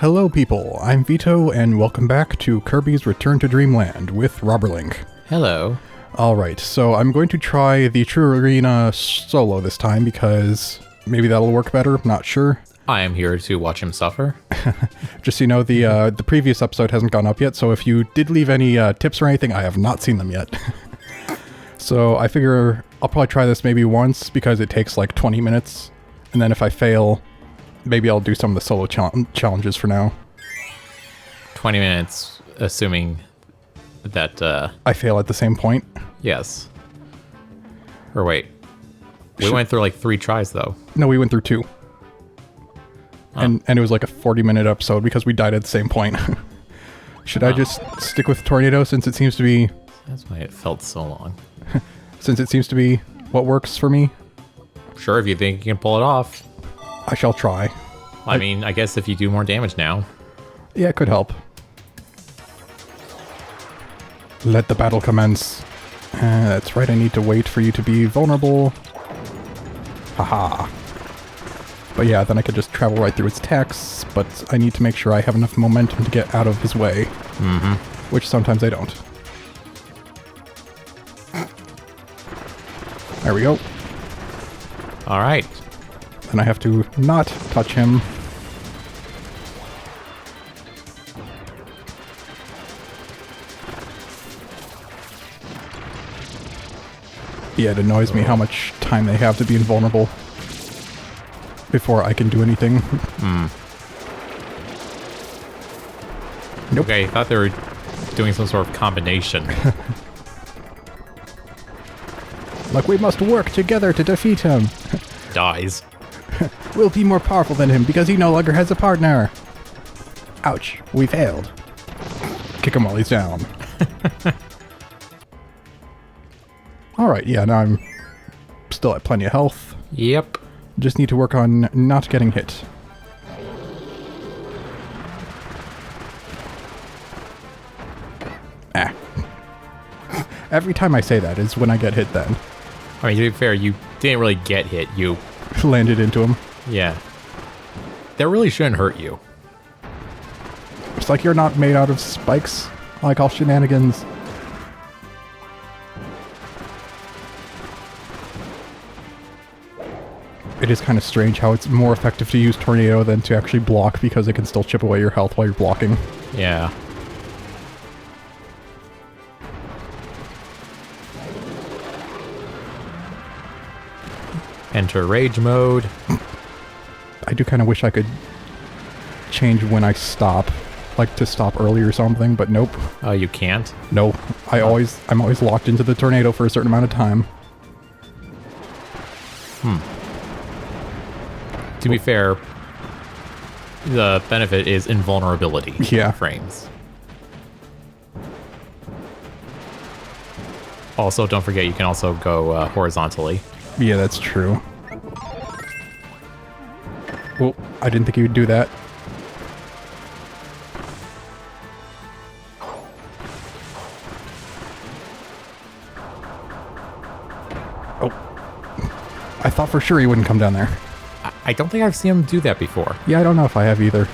Hello people, I'm Vyto, and welcome back to Kirby's Return to Dreamland with Roberlink. Hello. Alright, so I'm going to try the True Arena solo this time because maybe that'll work better, not sure. I am here to watch him suffer. Just so you know, the previous episode hasn't gone up yet, so if you did leave any tips or anything, I have not seen them yet. So I figure I'll probably try this maybe once because it takes like 20 minutes, and then if I fail, maybe I'll do some of the solo challenges for now. 20 minutes, assuming that, I fail at the same point. yes. Or wait. We went through like 3 tries, though. No, we went through 2. And it was like a 40-minute episode because we died at the same point. Should I just stick with Tornado since it seems to be... That's why it felt so long. Since it seems to be what works for me? Sure, if you think you can pull it off. I shall try. I mean, I guess if you do more damage now. Yeah, it could help. Let the battle commence. That's right, I need to wait for you to be vulnerable. Haha. But yeah, then I could just travel right through his attacks, but I need to make sure I have enough momentum to get out of his way. Mm-hmm. Which sometimes I don't. There we go. All right. Then I have to not touch him. Yeah, it annoys me how much time they have to be invulnerable before I can do anything. Nope. Okay, I thought they were doing some sort of combination. Like, we must work together to defeat him. Dies. We'll be more powerful than him because he no longer has a partner. Ouch, we failed. Kick him while he's down. Alright, yeah, now I'm still at plenty of health. Yep. Just need to work on not getting hit. Ah. Every time I say that is when I get hit then. I mean, to be fair, you didn't really get hit. You Landed into him. Yeah. That really shouldn't hurt you. It's like you're not made out of spikes, like all shenanigans. It is kind of strange how it's more effective to use Tornado than to actually block because it can still chip away your health while you're blocking. Yeah. Enter rage mode. I do kind of wish I could change when I stop, like to stop early or something, but nope. Oh, you can't? No, I'm always locked into the tornado for a certain amount of time. To be fair, the benefit is invulnerability. Yeah. Frames. Also, don't forget you can also go horizontally. Yeah, that's true. Well, I didn't think he would do that. Oh. I thought for sure he wouldn't come down there. I don't think I've seen him do that before. Yeah, I don't know if I have either.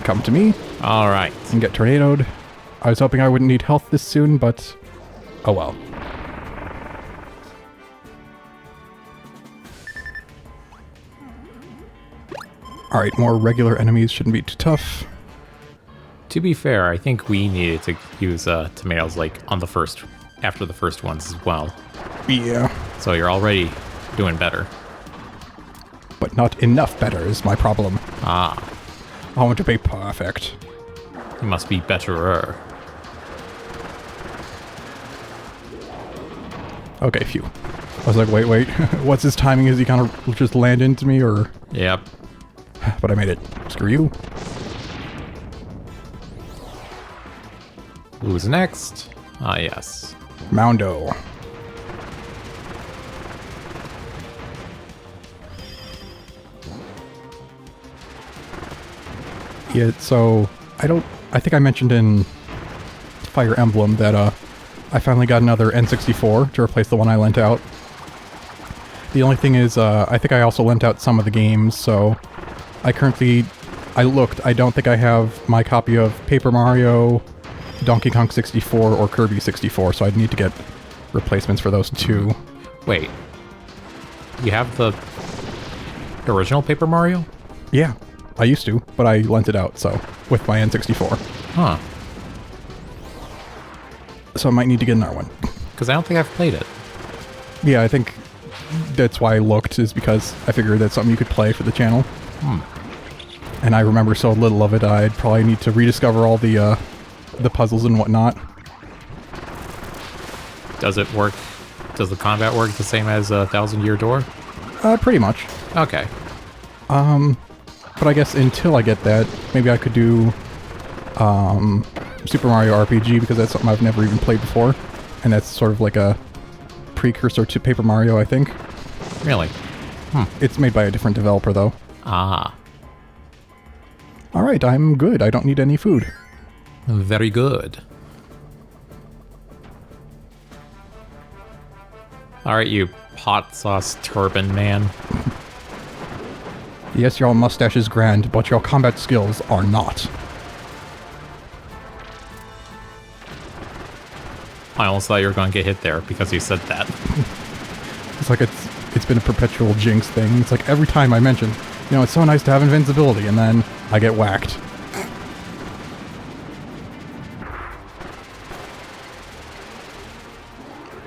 Come to me All right. and get tornadoed. I was hoping I wouldn't need health this soon, but oh well. Alright, more regular enemies shouldn't be too tough. To be fair, I think we needed to use tomatoes like on the first, after the first ones as well. Yeah. So you're already doing better. But not enough better is my problem. Ah, I want to be perfect. you must be betterer. Okay, phew. I was like, wait. What's his timing? Is he kind of just land into me or... Yep. But I made it. Screw you. Who's next? Ah, yes. Moundo. Yeah, so I think I mentioned in Fire Emblem that I finally got another N64 to replace the one I lent out. The only thing is, I think I also lent out some of the games, so I looked, I don't think I have my copy of Paper Mario, Donkey Kong 64, or Kirby 64, so I'd need to get replacements for those two. Wait. You have the original Paper Mario? Yeah, I used to, but I lent it out, so, with my N64. Huh. So I might need to get another one. Because I don't think I've played it. Yeah, I think that's why I looked, is because I figured that's something you could play for the channel. And I remember so little of it, I'd probably need to rediscover all the puzzles and whatnot. Does it work? Does the combat work the same as a Thousand Year Door? Pretty much. Okay. But I guess until I get that, maybe I could do Super Mario RPG, because that's something I've never even played before. And that's sort of like a precursor to Paper Mario, I think. Really? It's made by a different developer, though. Ah. Alright, I'm good. I don't need any food. Very good. Alright, you hot sauce turban man. Yes, your mustache is grand, but your combat skills are not. I almost thought you were going to get hit there because you said that. It's like it's been a perpetual jinx thing. It's like every time I mention, you know, it's so nice to have invincibility, and then I get whacked.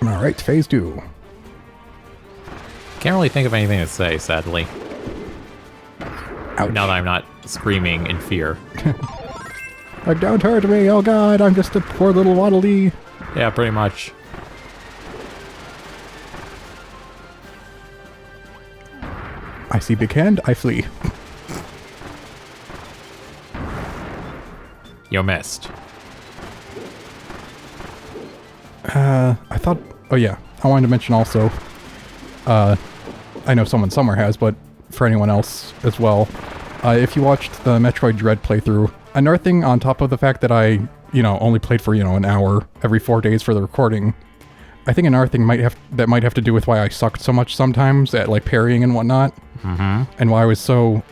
Alright, phase 2. Can't really think of anything to say, sadly. Ouch. Now that I'm not screaming in fear. Like, don't hurt me, oh god, I'm just a poor little waddle-dee. Yeah, pretty much. I see big hand, I flee. You missed. I thought... Oh yeah, I wanted to mention also... I know someone somewhere has, but for anyone else as well, if you watched the Metroid Dread playthrough, another thing on top of the fact that I, you know, only played for, you know, an hour every 4 days for the recording, I think another thing might have to do with why I sucked so much sometimes at, like, parrying and whatnot. And why I was so,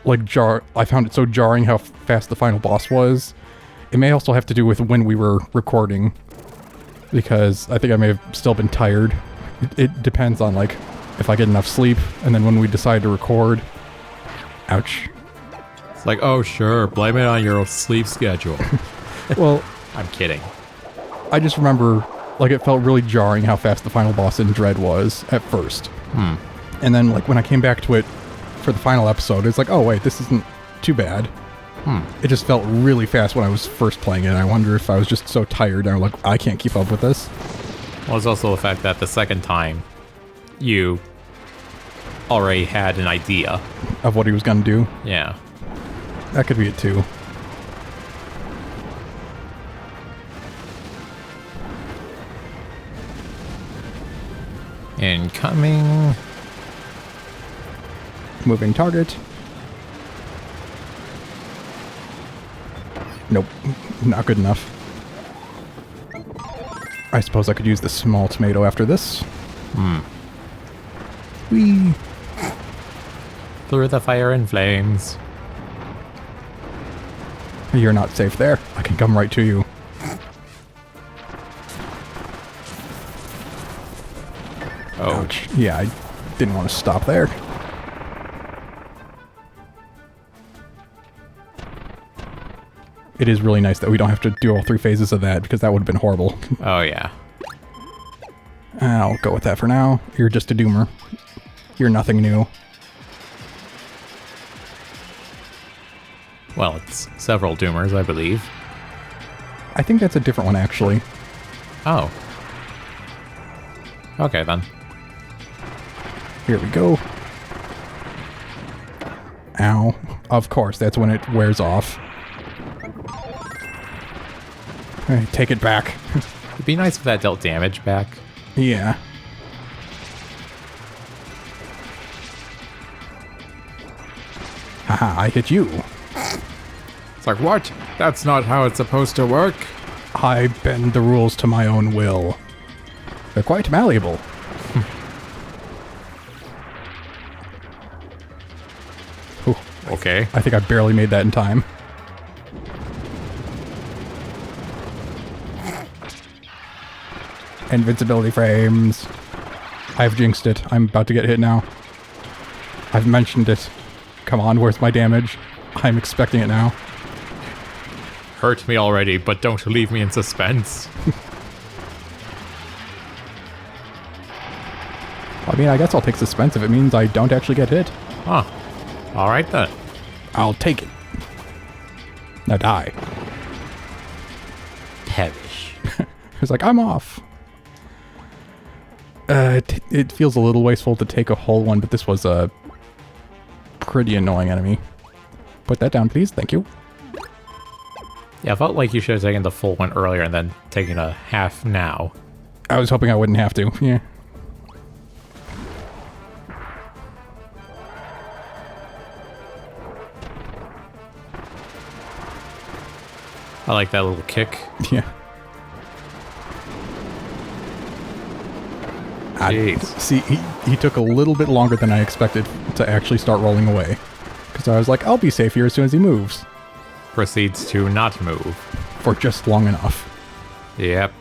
like, I found it so jarring how fast the final boss was. It may also have to do with when we were recording, because I think I may have still been tired. It depends on, like, if I get enough sleep, and then when we decide to record. Ouch. It's like, oh sure, blame it on your sleep schedule. Well, I'm kidding. I just remember, like, it felt really jarring how fast the final boss in Dread was at first. And then, like, when I came back to it for the final episode, it's like, oh wait, this isn't too bad. It just felt really fast when I was first playing it. I wonder if I was just so tired and I'm like, I can't keep up with this. Well, it's also the fact that the second time, you already had an idea Of what he was gonna do. Yeah. That could be it too. Incoming. Moving target. Nope, not good enough. I suppose I could use the small tomato after this. Whee! Through the fire and flames. You're not safe there. I can come right to you. Oh. Ouch. Yeah, I didn't want to stop there. It is really nice that we don't have to do all 3 phases of that, because that would have been horrible. Oh, yeah. I'll go with that for now. You're just a doomer. You're nothing new. Well, it's several doomers, I believe. I think that's a different one, actually. Oh. Okay, then. Here we go. Ow. Of course, that's when it wears off. Hey, take it back. It'd be nice if that dealt damage back. Yeah. Haha, I hit you. It's like, what? That's not how it's supposed to work. I bend the rules to my own will. They're quite malleable. Okay. I think I barely made that in time. Invincibility frames. I've jinxed it. I'm about to get hit now. I've mentioned it. Come on, where's my damage? I'm expecting it now. Hurt me already, but don't leave me in suspense. I mean, I guess I'll take suspense if it means I don't actually get hit. Huh. Alright then. I'll take it. Now die. Perish. It's like, I'm off. It feels a little wasteful to take a whole one, but this was a pretty annoying enemy. Put that down, please. Thank you. Yeah, I felt like you should have taken the full one earlier and then taken a half now. I was hoping I wouldn't have to. Yeah. I like that little kick. Yeah. Jeez. See, he took a little bit longer than I expected to actually start rolling away. Because I was like, I'll be safe here as soon as he moves. Proceeds to not move. For just long enough. Yep.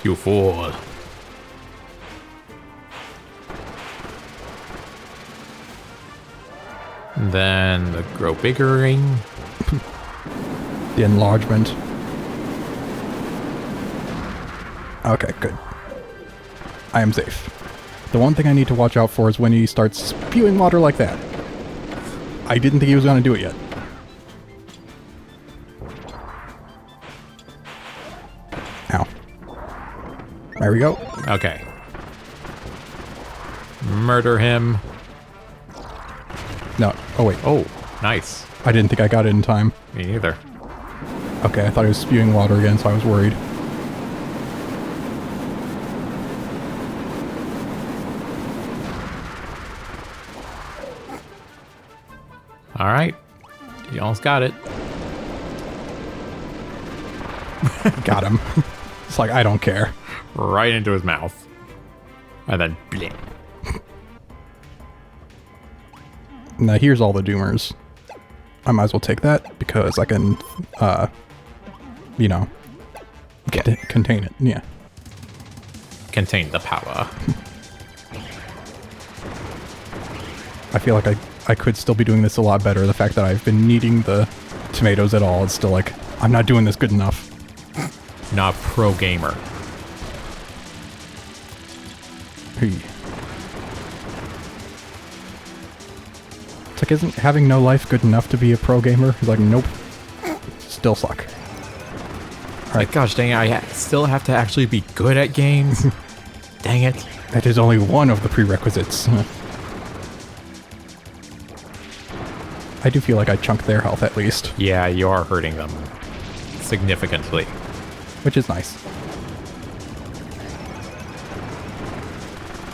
You fool. Then the grow bigger ring. The enlargement. Okay, good. I am safe. The one thing I need to watch out for is when he starts spewing water like that. I didn't think he was going to do it yet. Ow. There we go. Okay. Murder him. No. Oh, wait. Oh, nice. I didn't think I got it in time. Me neither. Okay, I thought he was spewing water again, so I was worried. All right. You almost got it. Got him. It's like, I don't care. Right into his mouth. And then bleh. Now here's all the doomers. I might as well take that because I can, you know, contain it. Yeah. Contain the power. I feel like I could still be doing this a lot better. The fact that I've been needing the tomatoes at all, it's still like, I'm not doing this good enough. Not pro gamer. Hey. It's like, isn't having no life good enough to be a pro gamer? He's like, nope. Still suck. Like, gosh dang it, I still have to actually be good at games. Dang it. That is only one of the prerequisites. I do feel like I chunked their health at least. Yeah, you are hurting them significantly. Which is nice.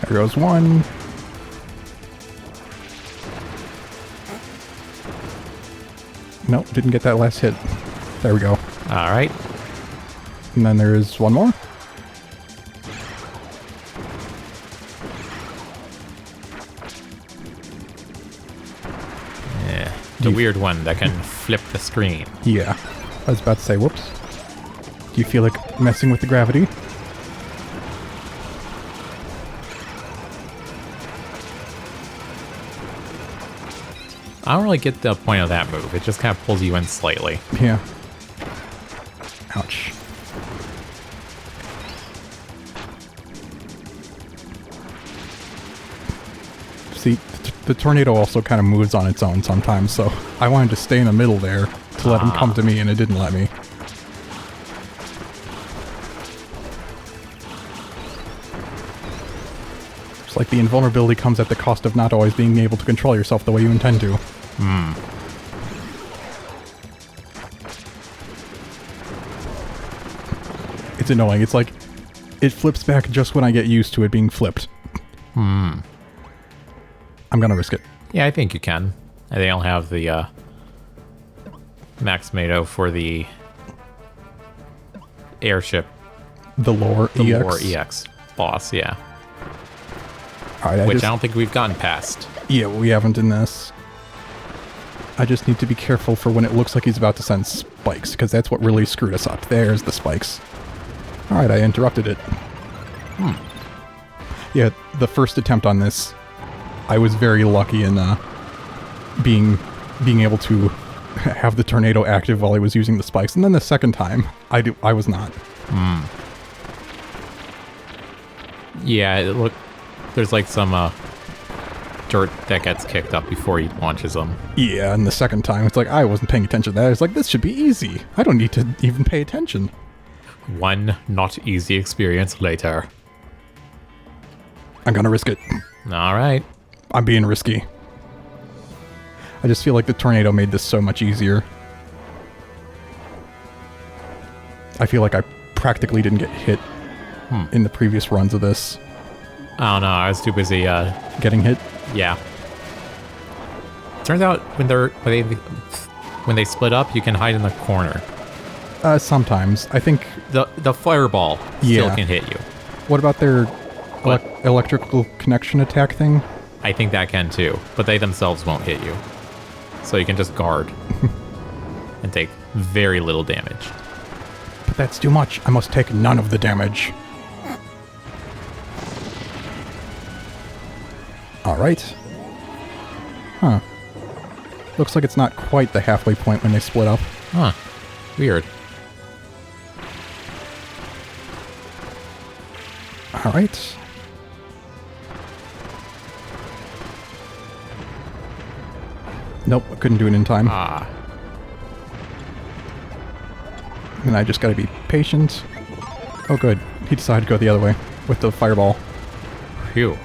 There goes one. Nope, didn't get that last hit. There we go. All right. And then there's one more. Yeah, the weird one that can flip the screen. Yeah. I was about to say, whoops. Do you feel like messing with the gravity? I don't really get the point of that move. It just kind of pulls you in slightly. Yeah. Ouch. See, the tornado also kind of moves on its own sometimes, so I wanted to stay in the middle there to let him come to me, and it didn't let me. It's like the invulnerability comes at the cost of not always being able to control yourself the way you intend to. Hmm. It's annoying. It's like, it flips back just when I get used to it being flipped. Hmm. I'm gonna risk it. Yeah, I think you can. I think I'll have the Max Tomato for the airship. The lore The EX. lore EX. boss, yeah. All right, Which I don't think we've gotten past. Yeah, we haven't in this. I just need to be careful for when it looks like he's about to send spikes, because that's what really screwed us up. There's the spikes. Alright, I interrupted it. Yeah, the first attempt on this, I was very lucky in being able to have the tornado active while I was using the spikes, and then the second time, I was not. Yeah, there's like some dirt that gets kicked up before he launches them. Yeah, and the second time, it's like, I wasn't paying attention to that. I was like, this should be easy. I don't need to even pay attention. One not easy experience later. I'm gonna risk it. All right. I'm being risky. I just feel like the tornado made this so much easier. I feel like I practically didn't get hit in the previous runs of this. I don't know. I was too busy. Getting hit? Yeah. Turns out when they split up, you can hide in the corner. Sometimes. I think... The fireball still can hit you. What about their electrical connection attack thing? I think that can too, but they themselves won't hit you. So you can just guard and take very little damage. But that's too much. I must take none of the damage. Alright. Huh. Looks like it's not quite the halfway point when they split up. Huh. Weird. Alright. Nope, I couldn't do it in time. Ah. And I just gotta be patient. Oh good, he decided to go the other way with the fireball. Phew.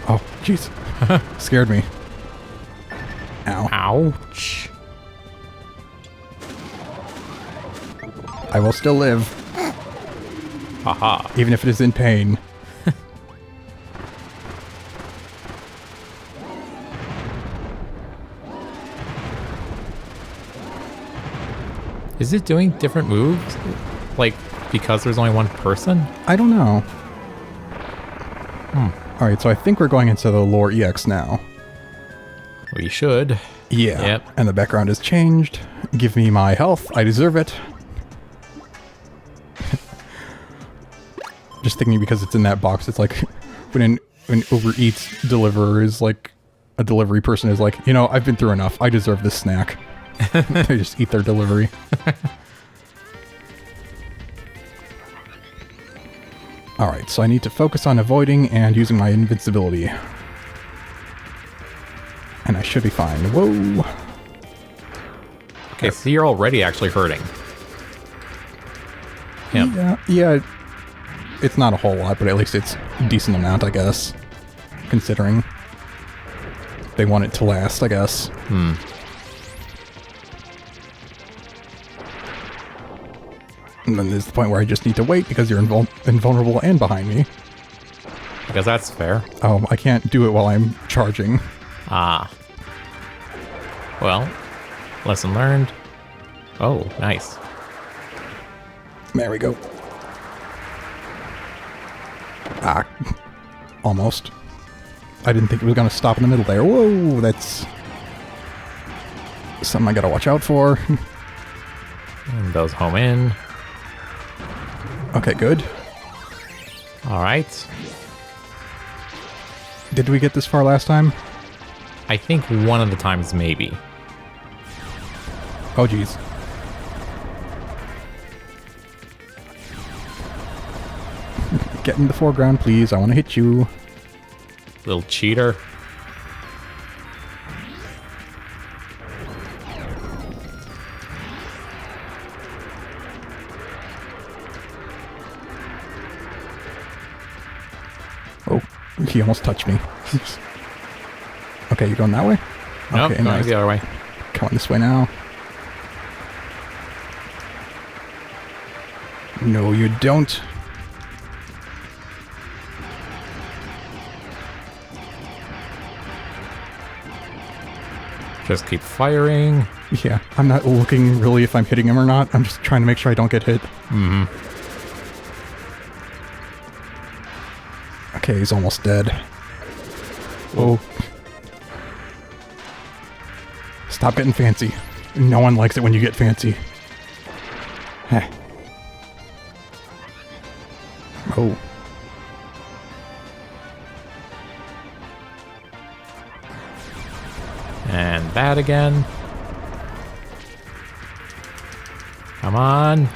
Oh, jeez. Scared me. Ow. Ouch. I will still live. Haha. Even if it is in pain. Is it doing different moves? Like, because there's only one person? I don't know. Alright, so I think we're going into the lore EX now. We should. Yeah. Yep. And the background has changed. Give me my health. I deserve it. Just thinking because it's in that box, it's like when an Uber Eats deliverer is like, a delivery person is like, you know, I've been through enough. I deserve this snack. They just eat their delivery. Alright, so I need to focus on avoiding and using my invincibility. And I should be fine. Whoa! Okay, so you're already actually hurting him. Yeah, it's not a whole lot, but at least it's a decent amount, I guess. Considering they want it to last, I guess. And then there's the point where I just need to wait because you're invulnerable and behind me. Because that's fair. Oh, I can't do it while I'm charging. Ah. Well, lesson learned. Oh, nice. There we go. Ah. Almost. I didn't think it was going to stop in the middle there. Whoa, that's something I gotta watch out for. And those home in. Okay, good. All right. Did we get this far last time? I think one of the times, maybe. Oh, geez. Get in the foreground, please. I want to hit you. Little cheater. Oh, he almost touched me. Okay, you're going that way? Nope, Okay, going nice. the other way. Come on this way now. No, you don't. Just keep firing. Yeah, I'm not looking really if I'm hitting him or not. I'm just trying to make sure I don't get hit. Okay, he's almost dead. Oh. Stop getting fancy. No one likes it when you get fancy. Heh. Oh. And that again. Come on.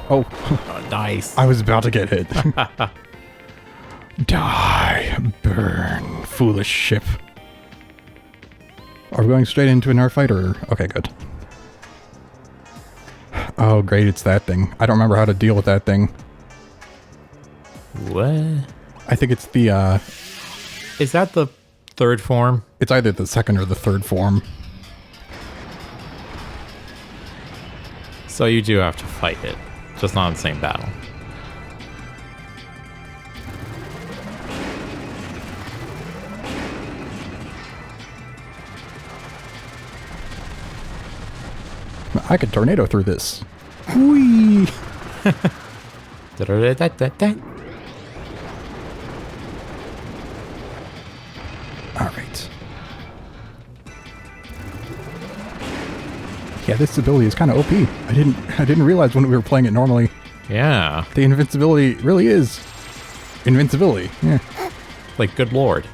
Oh. Oh, nice. I was about to get hit. Die. Burn. Foolish ship. Are we going straight into another fight or... Okay, good. Oh, great, it's that thing. I don't remember how to deal with that thing. What? I think it's the, Is that the third form? It's either the second or the third form. So you do have to fight it, just not in the same battle. I could tornado through this. Whee! Alright. Yeah, this ability is kind of OP. I didn't realize when we were playing it normally. Yeah. The invincibility really is invincibility. Yeah. Like, good lord.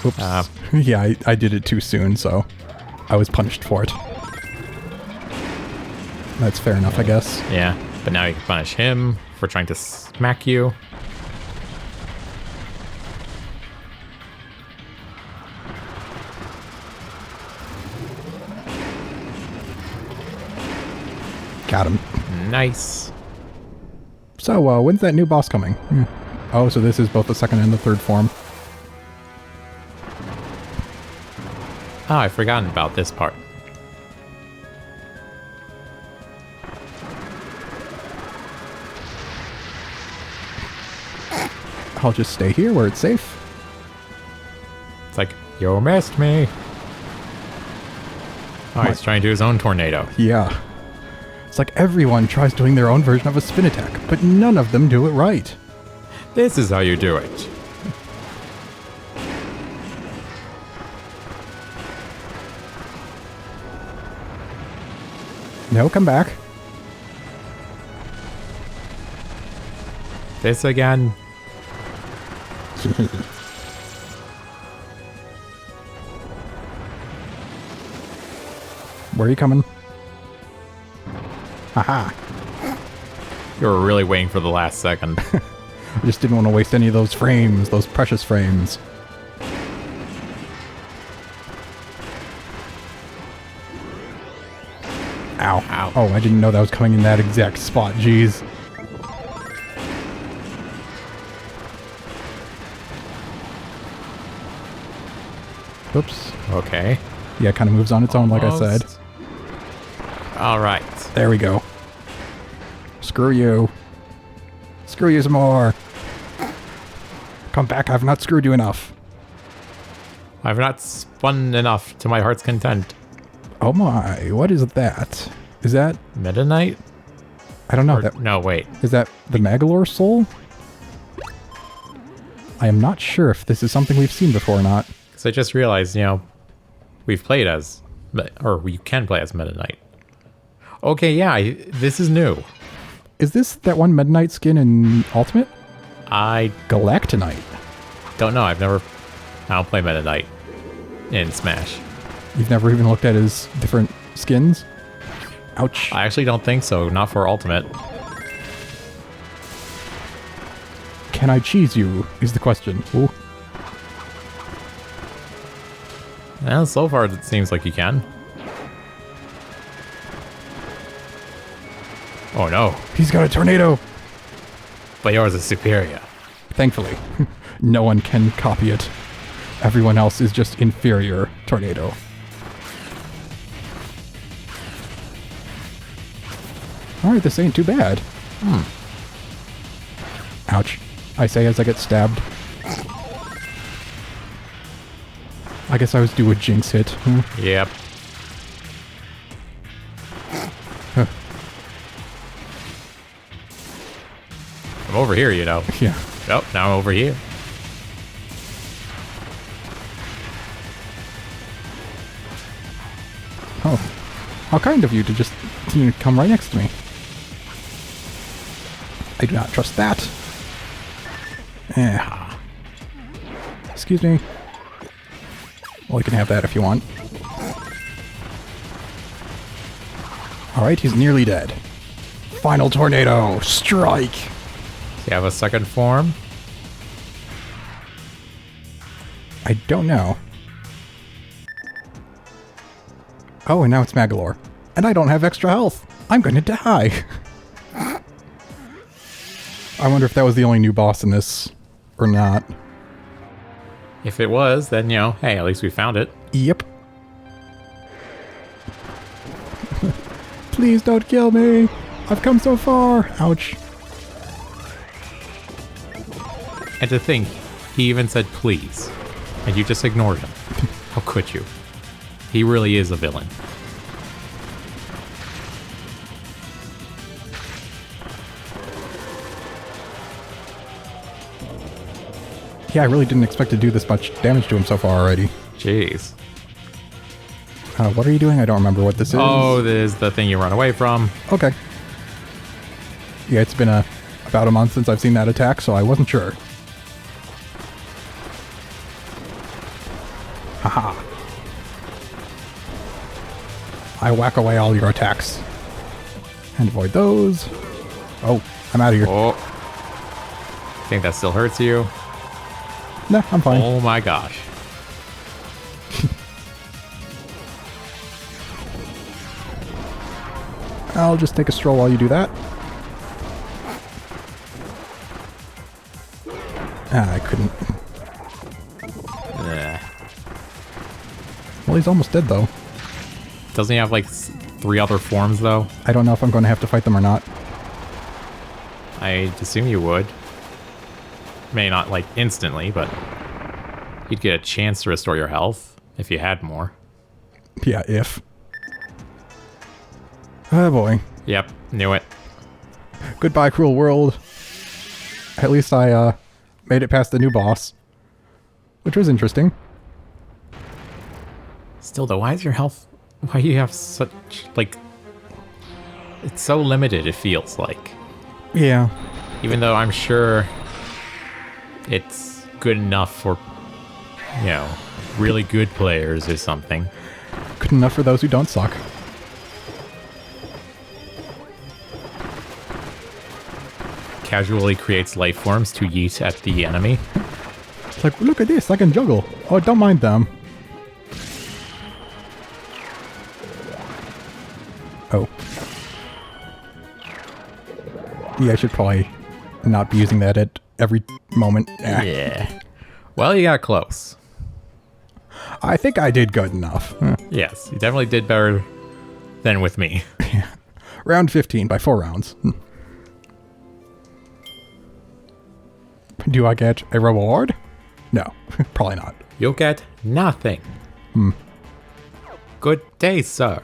Oops. Yeah, I did it too soon, so I was punished for it. That's fair enough, I guess. Yeah, but now you can punish him for trying to smack you. Got him. Nice. So, when's that new boss coming? Oh, so this is both the second and the third form. Oh, I've forgotten about this part. I'll just stay here where it's safe. It's like, you missed me. Oh, he's trying to do his own tornado. Yeah. It's like everyone tries doing their own version of a spin attack, but none of them do it right. This is how you do it. No, come back. This again. Where are you coming? Haha. You were really waiting for the last second. I just didn't want to waste any of those frames, those precious frames. Ow. Ow. Oh, I didn't know that was coming in that exact spot, jeez. Oops. Okay. Yeah, it kind of moves on its own, like I said. All right. There we go. Screw you. Screw you some more. Come back, I've not screwed you enough. I've not spun enough to my heart's content. Oh my, what is that? Is that... Meta Knight? I don't know. Or, no, wait. Is that the Magolor Soul? I am not sure if this is something we've seen before or not. Because I just realized, you know, we've played as... Or we can play as Meta Knight. Okay, yeah, this is new. Is this that one Meta Knight skin in Ultimate? I Galactonite. don't know. I don't play Meta Knight in Smash. You've never even looked at his different skins? Ouch. I actually don't think so. Not for Ultimate. Can I cheese you? Is the question. Ooh. Well, so far it seems like you can. Oh no. He's got a tornado! But yours is superior. Thankfully. No one can copy it. Everyone else is just inferior tornado. Alright, this ain't too bad. Ouch. I say as I get stabbed. I guess I was due a Jinx hit. Yep. I'm over here, you know. Yeah. Oh, now I'm over here. Oh, how kind of you to just come right next to me. I do not trust that. Excuse me. Well, you can have that if you want. Alright, he's nearly dead. Final tornado! Strike! Do you have a second form? I don't know. Oh, and now it's Magolor. And I don't have extra health. I'm gonna die. I wonder if that was the only new boss in this or not. If it was, then, you know, hey, at least we found it. Yep. Please don't kill me. I've come so far. Ouch. And to think, he even said please, and you just ignored him. How could you? He really is a villain. Yeah, I really didn't expect to do this much damage to him so far already. Jeez. What are you doing? I don't remember what this is. Oh, this is the thing you run away from. Okay. Yeah, it's been about a month since I've seen that attack, so I wasn't sure. Haha. I whack away all your attacks. And avoid those. Oh, I'm out of here. Oh. Think that still hurts you? No, I'm fine. Oh my gosh. I'll just take a stroll while you do that. I couldn't. Well, he's almost dead, though. Doesn't he have, like, 3 other forms, though? I don't know if I'm going to have to fight them or not. I'd assume you would. May not, like, instantly, but you'd get a chance to restore your health if you had more. Yeah, if. Oh, boy. Yep, knew it. Goodbye, cruel world. At least I, made it past the new boss. Which was interesting. Still, though, why is your health... Why do you have such, like... It's so limited, it feels like. Yeah. Even though I'm sure it's good enough for, you know, really good players or something. Good enough for those who don't suck. Casually creates life forms to yeet at the enemy. It's like, look at this, I can juggle. Oh, don't mind them. Oh. Yeah, I should probably not be using that at every moment. Yeah. Well, you got close. I think I did good enough. Yes, you definitely did better than with me. Round 15 by 4 rounds. Do I get a reward? No, probably not. You'll get nothing. Good day, sir.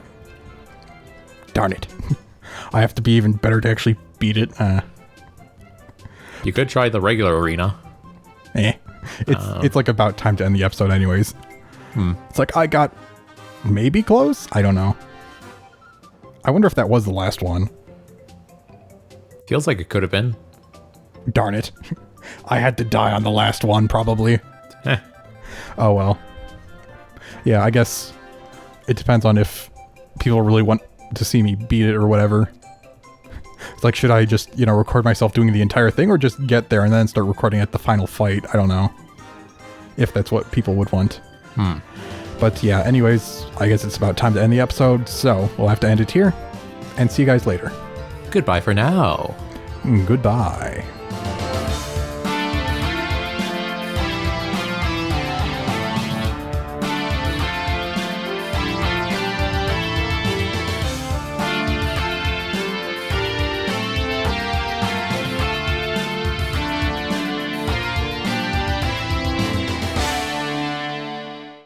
Darn it. I have to be even better to actually beat it. You could try the regular arena. It's like about time to end the episode anyways. It's like I got maybe close? I don't know. I wonder if that was the last one. Feels like it could have been. Darn it. I had to die on the last one, probably. Oh well. Yeah, I guess it depends on if people really want to see me beat it or whatever. It's like, should I just, you know, record myself doing the entire thing or just get there and then start recording at the final fight? I don't know. If that's what people would want. But yeah, anyways, I guess it's about time to end the episode, so we'll have to end it here. And see you guys later. Goodbye for now. Goodbye.